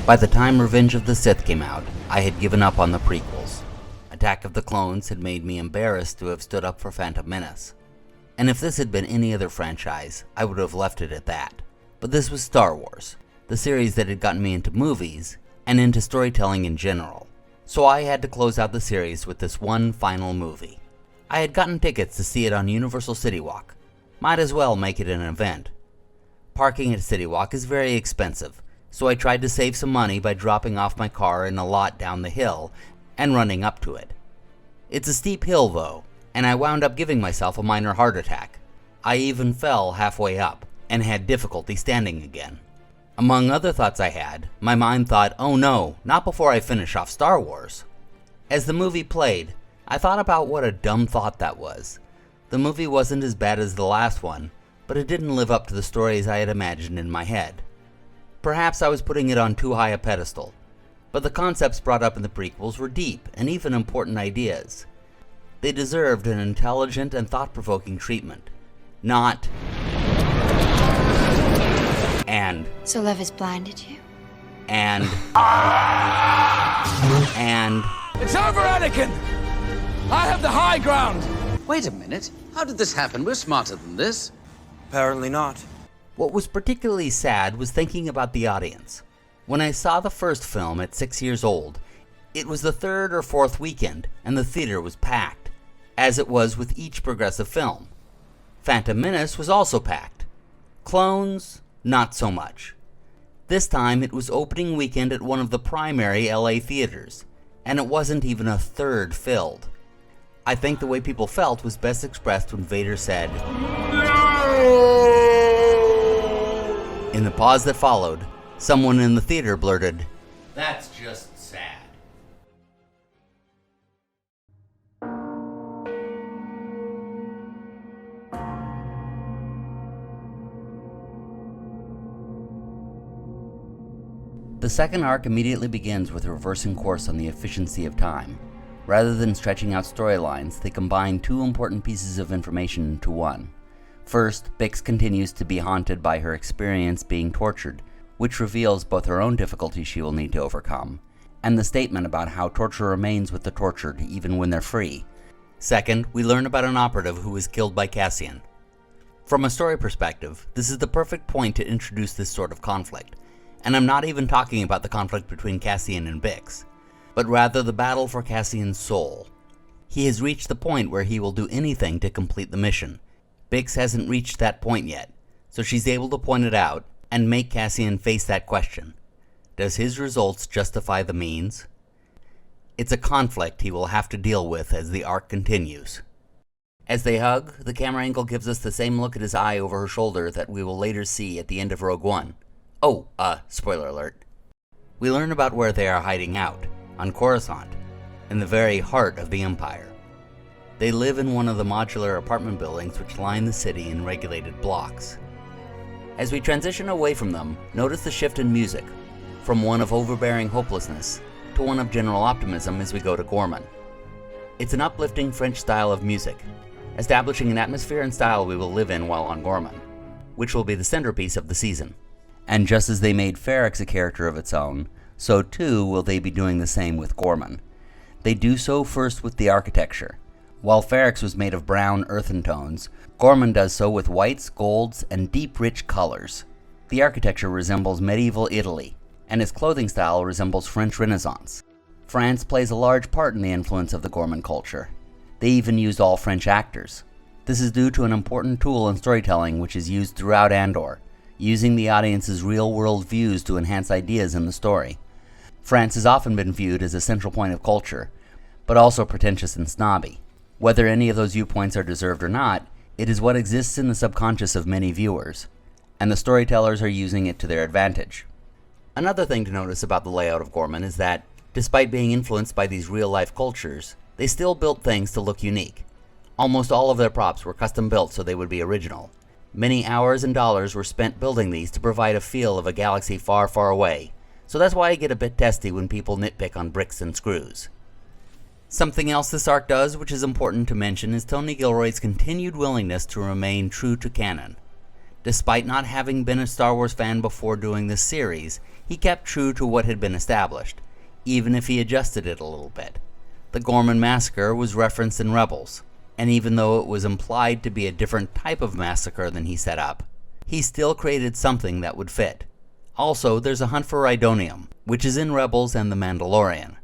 By the time Revenge of the Sith came out, I had given up on the prequels. Attack of the Clones had made me embarrassed to have stood up for Phantom Menace. And if this had been any other franchise, I would have left it at that. But this was Star Wars, the series that had gotten me into movies, and into storytelling in general. So I had to close out the series with this one final movie. I had gotten tickets to see it on Universal City Walk. Might as well make it an event. Parking at City Walk is very expensive, so I tried to save some money by dropping off my car in a lot down the hill and running up to it. It's a steep hill though, and I wound up giving myself a minor heart attack. I even fell halfway up and had difficulty standing again. Among other thoughts I had, my mind thought, oh no, not before I finish off Star Wars. As the movie played, I thought about what a dumb thought that was. The movie wasn't as bad as the last one, but it didn't live up to the stories I had imagined in my head. Perhaps I was putting it on too high a pedestal, but the concepts brought up in the prequels were deep and even important ideas. They deserved an intelligent and thought-provoking treatment, not and So love has blinded you? and It's over, Anakin! I have the high ground! Wait a minute. How did this happen? We're smarter than this. Apparently not. What was particularly sad was thinking about the audience. When I saw the first film at 6 years old, it was the third or fourth weekend and the theater was packed, as it was with each progressive film. Phantom Menace was also packed. Clones, not so much. This time it was opening weekend at one of the primary LA theaters, and it wasn't even a third filled. I think the way people felt was best expressed when Vader said, "No!" In the pause that followed, someone in the theater blurted, "That's just sad." The second arc immediately begins with reversing course on the efficiency of time. Rather than stretching out storylines, they combine two important pieces of information into one. First, Bix continues to be haunted by her experience being tortured, which reveals both her own difficulties she will need to overcome, and the statement about how torture remains with the tortured even when they're free. Second, we learn about an operative who was killed by Cassian. From a story perspective, this is the perfect point to introduce this sort of conflict. And I'm not even talking about the conflict between Cassian and Bix, but rather the battle for Cassian's soul. He has reached the point where he will do anything to complete the mission. Bix hasn't reached that point yet, so she's able to point it out and make Cassian face that question. Does his results justify the means? It's a conflict he will have to deal with as the arc continues. As they hug, the camera angle gives us the same look at his eye over her shoulder that we will later see at the end of Rogue One. Oh, spoiler alert. We learn about where they are hiding out, on Coruscant, in the very heart of the Empire. They live in one of the modular apartment buildings which line the city in regulated blocks. As we transition away from them, notice the shift in music, from one of overbearing hopelessness to one of general optimism as we go to Gorman. It's an uplifting French style of music, establishing an atmosphere and style we will live in while on Gorman, which will be the centerpiece of the season. And just as they made Ferrix a character of its own, so too will they be doing the same with Gorman. They do so first with the architecture. While Ferrix was made of brown earthen tones, Gorman does so with whites, golds, and deep rich colors. The architecture resembles medieval Italy, and his clothing style resembles French Renaissance. France plays a large part in the influence of the Gorman culture. They even used all French actors. This is due to an important tool in storytelling which is used throughout Andor, using the audience's real-world views to enhance ideas in the story. France has often been viewed as a central point of culture, but also pretentious and snobby. Whether any of those viewpoints are deserved or not, it is what exists in the subconscious of many viewers, and the storytellers are using it to their advantage. Another thing to notice about the layout of Gorman is that, despite being influenced by these real-life cultures, they still built things to look unique. Almost all of their props were custom built so they would be original. Many hours and dollars were spent building these to provide a feel of a galaxy far, far away, so that's why I get a bit testy when people nitpick on bricks and screws. Something else this arc does, which is important to mention, is Tony Gilroy's continued willingness to remain true to canon. Despite not having been a Star Wars fan before doing this series, he kept true to what had been established, even if he adjusted it a little bit. The Gorman massacre was referenced in Rebels, and even though it was implied to be a different type of massacre than he set up, he still created something that would fit. Also, there's a hunt for Rhydonium, which is in Rebels and The Mandalorian.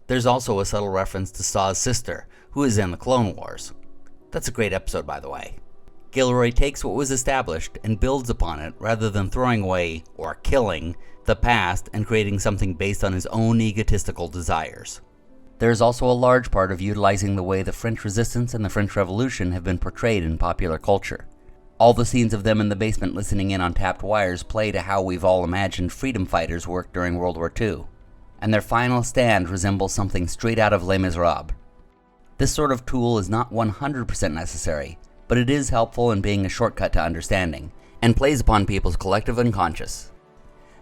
There's also a subtle reference to Saw's sister, who is in the Clone Wars. That's a great episode, by the way. Gilroy takes what was established and builds upon it rather than throwing away, or killing, the past and creating something based on his own egotistical desires. There is also a large part of utilizing the way the French Resistance and the French Revolution have been portrayed in popular culture. All the scenes of them in the basement listening in on tapped wires play to how we've all imagined freedom fighters worked during World War II, and their final stand resembles something straight out of Les Miserables. This sort of tool is not 100% necessary, but it is helpful in being a shortcut to understanding, and plays upon people's collective unconscious.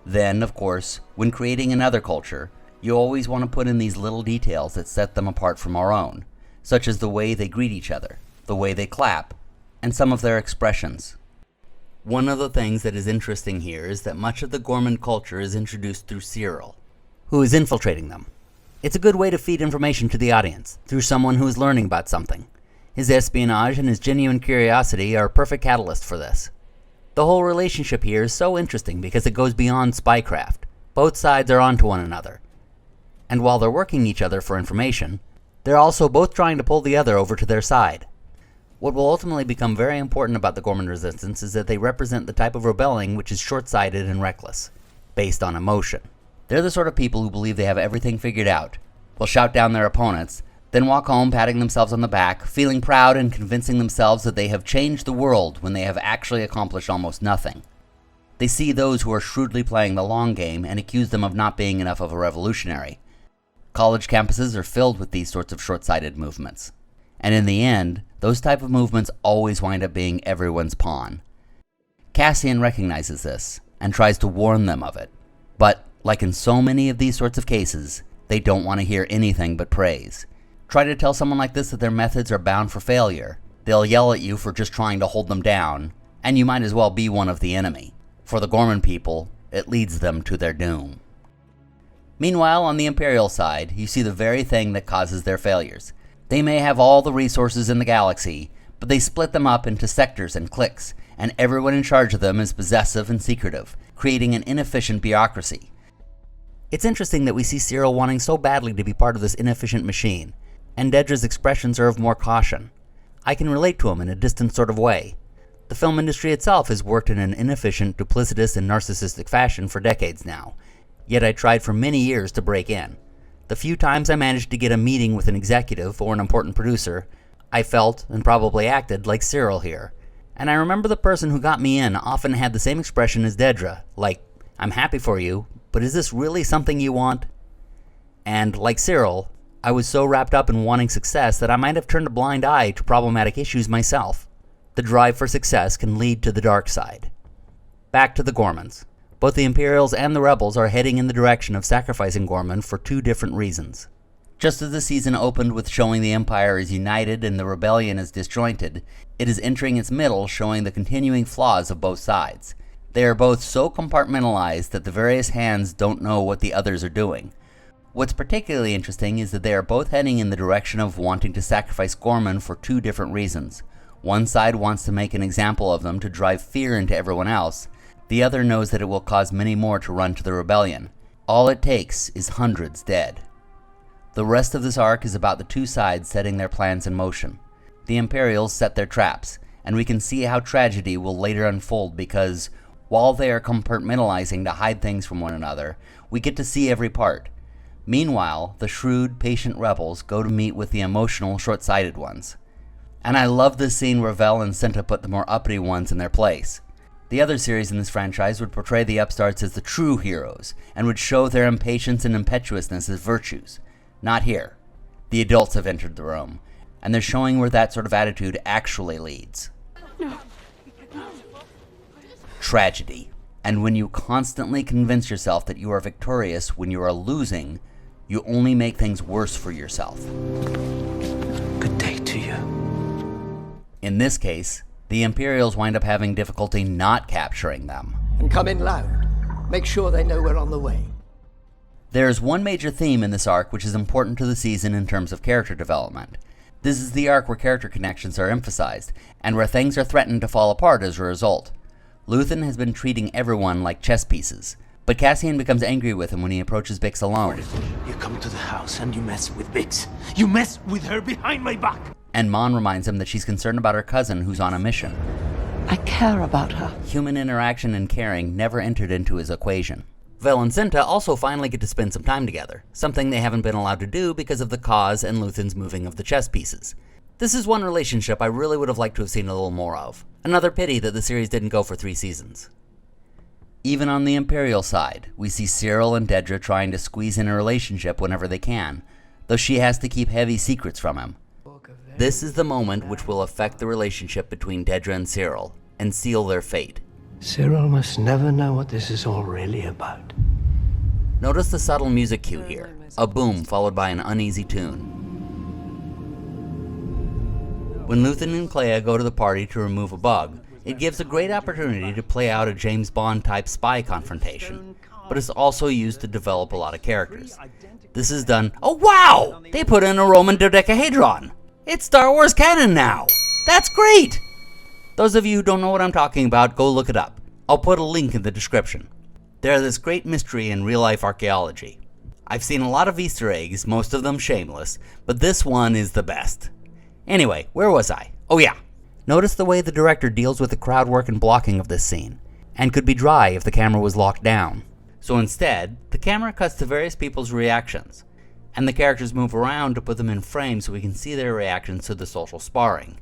Then, of course, when creating another culture, you always want to put in these little details that set them apart from our own, such as the way they greet each other, the way they clap, and some of their expressions. One of the things that is interesting here is that much of the Gorman culture is introduced through Cyril, who is infiltrating them. It's a good way to feed information to the audience, through someone who is learning about something. His espionage and his genuine curiosity are a perfect catalyst for this. The whole relationship here is so interesting because it goes beyond spycraft. Both sides are onto one another. And while they're working each other for information, they're also both trying to pull the other over to their side. What will ultimately become very important about the Gorman Resistance is that they represent the type of rebelling which is short-sighted and reckless, based on emotion. They're the sort of people who believe they have everything figured out, will shout down their opponents, then walk home patting themselves on the back, feeling proud and convincing themselves that they have changed the world when they have actually accomplished almost nothing. They see those who are shrewdly playing the long game and accuse them of not being enough of a revolutionary. College campuses are filled with these sorts of short-sighted movements. And in the end, those type of movements always wind up being everyone's pawn. Cassian recognizes this and tries to warn them of it. But, like in so many of these sorts of cases, they don't want to hear anything but praise. Try to tell someone like this that their methods are bound for failure. They'll yell at you for just trying to hold them down, and you might as well be one of the enemy. For the Gorman people, it leads them to their doom. Meanwhile, on the Imperial side, you see the very thing that causes their failures. They may have all the resources in the galaxy, but they split them up into sectors and cliques, and everyone in charge of them is possessive and secretive, creating an inefficient bureaucracy. It's interesting that we see Cyril wanting so badly to be part of this inefficient machine, and Dedra's expressions are of more caution. I can relate to him in a distant sort of way. The film industry itself has worked in an inefficient, duplicitous, and narcissistic fashion for decades now, yet I tried for many years to break in. The few times I managed to get a meeting with an executive or an important producer, I felt, and probably acted, like Cyril here. And I remember the person who got me in often had the same expression as Dedra, like, "I'm happy for you, but is this really something you want?" And, like Cyril, I was so wrapped up in wanting success that I might have turned a blind eye to problematic issues myself. The drive for success can lead to the dark side. Back to the Gormans. Both the Imperials and the Rebels are heading in the direction of sacrificing Gorman for two different reasons. Just as the season opened with showing the Empire is united and the rebellion is disjointed, it is entering its middle showing the continuing flaws of both sides. They are both so compartmentalized that the various hands don't know what the others are doing. What's particularly interesting is that they are both heading in the direction of wanting to sacrifice Gorman for two different reasons. One side wants to make an example of them to drive fear into everyone else. The other knows that it will cause many more to run to the rebellion. All it takes is hundreds dead. The rest of this arc is about the two sides setting their plans in motion. The Imperials set their traps, and we can see how tragedy will later unfold because, while they are compartmentalizing to hide things from one another, we get to see every part. Meanwhile, the shrewd, patient rebels go to meet with the emotional, short-sighted ones. And I love this scene where Vel and Cinta put the more uppity ones in their place. The other series in this franchise would portray the upstarts as the true heroes, and would show their impatience and impetuousness as virtues. Not here. The adults have entered the room, and they're showing where that sort of attitude actually leads. No. Tragedy. And when you constantly convince yourself that you are victorious when you are losing, you only make things worse for yourself. Good day to you. In this case, The Imperials wind up having difficulty not capturing them. And come in loud. Make sure they know we're on the way. There's one major theme in this arc which is important to the season in terms of character development. This is the arc where character connections are emphasized, and where things are threatened to fall apart as a result. Luthen has been treating everyone like chess pieces, but Cassian becomes angry with him when he approaches Bix alone. You come to the house and you mess with Bix. You mess with her behind my back. And Mon reminds him that she's concerned about her cousin who's on a mission. I care about her. Human interaction and caring never entered into his equation. Vel and Cinta also finally get to spend some time together, something they haven't been allowed to do because of the cause and Luthen's moving of the chess pieces. This is one relationship I really would have liked to have seen a little more of. Another pity that the series didn't go for 3 seasons. Even on the Imperial side, we see Cyril and Dedra trying to squeeze in a relationship whenever they can, though she has to keep heavy secrets from him. This is the moment which will affect the relationship between Dedra and Cyril, and seal their fate. Cyril must never know what this is all really about. Notice the subtle music cue here, a boom followed by an uneasy tune. When Luthen and Clea go to the party to remove a bug, it gives a great opportunity to play out a James Bond-type spy confrontation, but it's also used to develop a lot of characters. This is done— oh wow! They put in a Roman dodecahedron! It's Star Wars canon now! That's great! Those of you who don't know what I'm talking about, go look it up. I'll put a link in the description. They're this great mystery in real-life archaeology. I've seen a lot of Easter eggs, most of them shameless, but this one is the best. Anyway, where was I? Oh yeah. Notice the way the director deals with the crowd work and blocking of this scene, and could be dry if the camera was locked down. So instead, the camera cuts to various people's reactions, and the characters move around to put them in frame so we can see their reactions to the social sparring.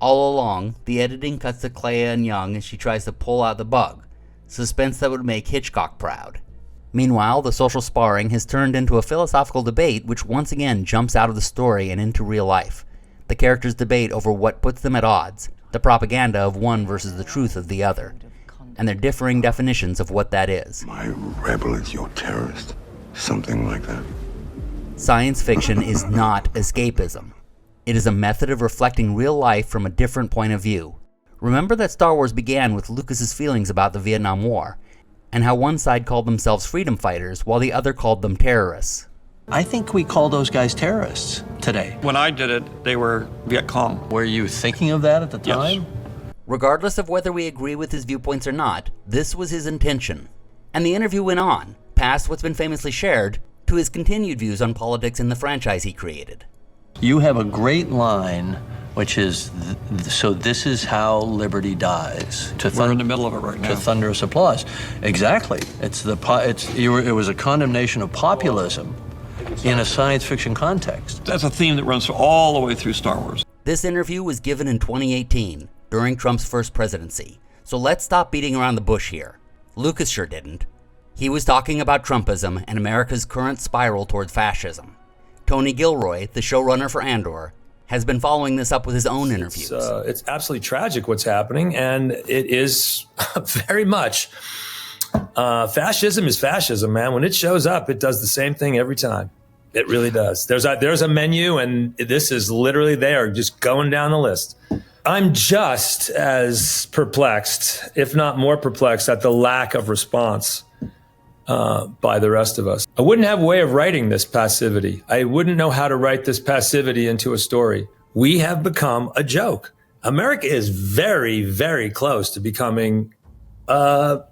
All along, the editing cuts to Clea and Young as she tries to pull out the bug, suspense that would make Hitchcock proud. Meanwhile, the social sparring has turned into a philosophical debate which once again jumps out of the story and into real life. The characters debate over what puts them at odds, the propaganda of one versus the truth of the other, and their differing definitions of what that is. My rebel is your terrorist. Something like that. Science fiction is not escapism. It is a method of reflecting real life from a different point of view. Remember that Star Wars began with Lucas's feelings about the Vietnam War, and how one side called themselves freedom fighters while the other called them terrorists. I think we call those guys terrorists today. When I did it, they were Viet Cong. Were you thinking of that at the time? Yes. Regardless of whether we agree with his viewpoints or not, this was his intention. And the interview went on, past what's been famously shared, to his continued views on politics in the franchise he created. You have a great line, which is, so this is how liberty dies. We're in the middle of it right now. To thunderous applause. Exactly. It was a condemnation of populism in a science fiction context. That's a theme that runs all the way through Star Wars. This interview was given in 2018, during Trump's first presidency. So let's stop beating around the bush here. Lucas sure didn't. He was talking about Trumpism and America's current spiral toward fascism. Tony Gilroy, the showrunner for Andor, has been following this up with his own interviews. It's absolutely tragic what's happening, and it is very much. Fascism is fascism, man. When it shows up, it does the same thing every time. It really does. There's a menu, and this is literally there, just going down the list. I'm just as perplexed, if not more perplexed, at the lack of response by the rest of us. I wouldn't have a way of writing this passivity. I wouldn't know how to write this passivity into a story. We have become a joke. America is very, very close to becoming a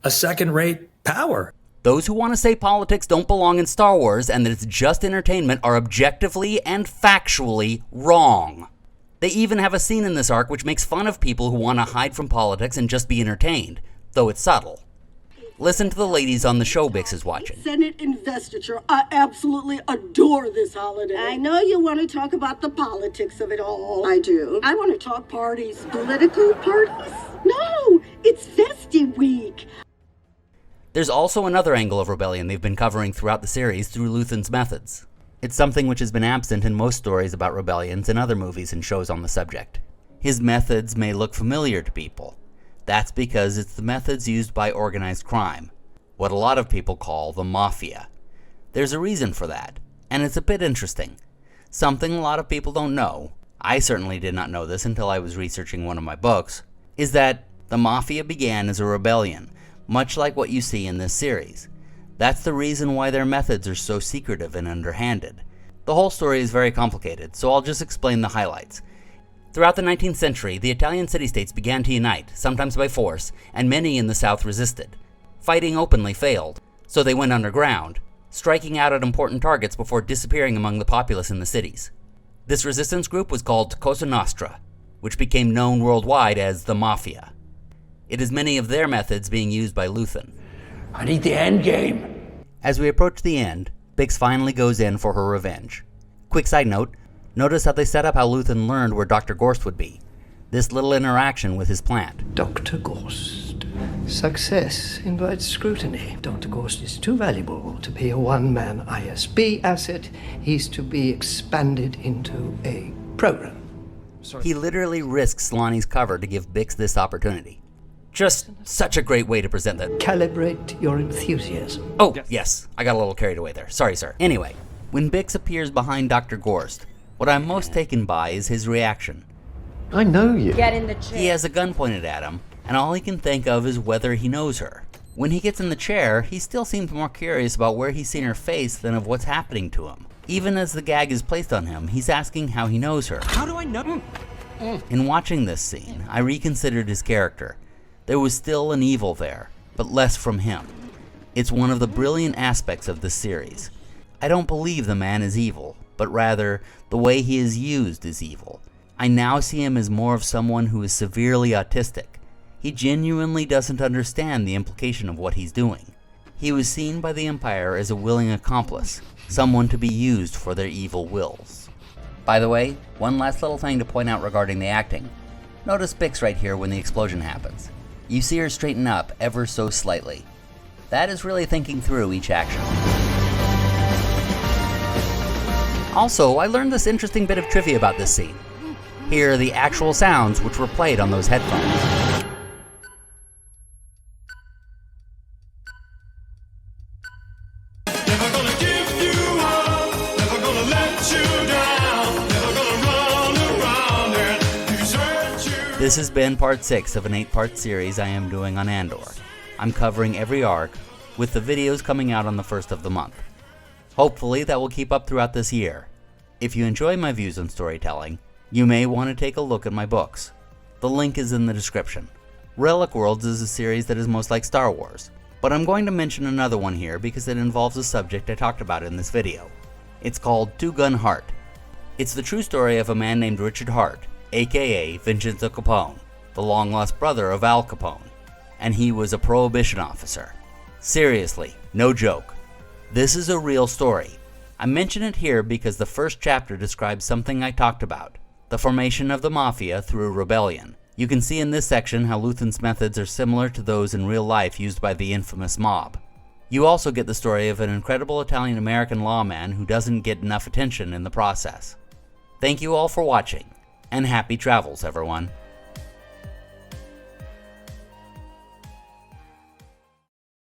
second-rate power. Those who want to say politics don't belong in Star Wars and that it's just entertainment are objectively and factually wrong. They even have a scene in this arc which makes fun of people who want to hide from politics and just be entertained, though it's subtle. Listen to the ladies on the show Bix is watching. Senate investiture. I absolutely adore this holiday. I know you want to talk about the politics of it all. I do. I want to talk parties. Political parties? No, it's festive week. There's also another angle of rebellion they've been covering throughout the series through Luthen's methods. It's something which has been absent in most stories about rebellions and other movies and shows on the subject. His methods may look familiar to people. That's because it's the methods used by organized crime, what a lot of people call the mafia. There's a reason for that, and it's a bit interesting. Something a lot of people don't know. I certainly did not know this until I was researching one of my books, is that the Mafia began as a rebellion, much like what you see in this series. That's the reason why their methods are so secretive and underhanded. The whole story is very complicated, so I'll just explain the highlights. Throughout the 19th century, the Italian city-states began to unite, sometimes by force, and many in the South resisted. Fighting openly failed, so they went underground, striking out at important targets before disappearing among the populace in the cities. This resistance group was called Cosa Nostra, which became known worldwide as the Mafia. It is many of their methods being used by Luthen. I need the end game. As we approach the end, Bix finally goes in for her revenge. Quick side note, notice how they set up how Luthen learned where Dr. Gorst would be. This little interaction with his plant. Dr. Gorst. Success invites scrutiny. Dr. Gorst is too valuable to be a one-man ISB asset. He's to be expanded into a program. He literally risks Lonnie's cover to give Bix this opportunity. Just such a great way to present that. Calibrate your enthusiasm. Oh, yes, I got a little carried away there. Sorry, sir. Anyway, when Bix appears behind Dr. Gorst, what I'm most taken by is his reaction. I know you. Get in the chair. He has a gun pointed at him, and all he can think of is whether he knows her. When he gets in the chair, he still seems more curious about where he's seen her face than of what's happening to him. Even as the gag is placed on him, he's asking how he knows her. How do I know? In watching this scene, I reconsidered his character. There was still an evil there, but less from him. It's one of the brilliant aspects of this series. I don't believe the man is evil, but rather, the way he is used is evil. I now see him as more of someone who is severely autistic. He genuinely doesn't understand the implication of what he's doing. He was seen by the Empire as a willing accomplice, someone to be used for their evil wills. By the way, one last little thing to point out regarding the acting. Notice Bix right here when the explosion happens. You see her straighten up ever so slightly. That is really thinking through each action. Also, I learned this interesting bit of trivia about this scene. Here are the actual sounds which were played on those headphones. Never gonna give you up, never gonna let you down, never gonna run around and desert you. This has been part 6 of an 8-part series I am doing on Andor. I'm covering every arc, with the videos coming out on the 1st of the month. Hopefully that will keep up throughout this year. If you enjoy my views on storytelling, you may want to take a look at my books. The link is in the description. Relic Worlds is a series that is most like Star Wars, but I'm going to mention another one here because it involves a subject I talked about in this video. It's called Two Gun Hart. It's the true story of a man named Richard Hart, aka Vincenzo Capone, the long-lost brother of Al Capone, and he was a Prohibition officer. Seriously, no joke. This is a real story. I mention it here because the first chapter describes something I talked about, the formation of the Mafia through rebellion. You can see in this section how Luthen's methods are similar to those in real life used by the infamous mob. You also get the story of an incredible Italian-American lawman who doesn't get enough attention in the process. Thank you all for watching, and happy travels, everyone.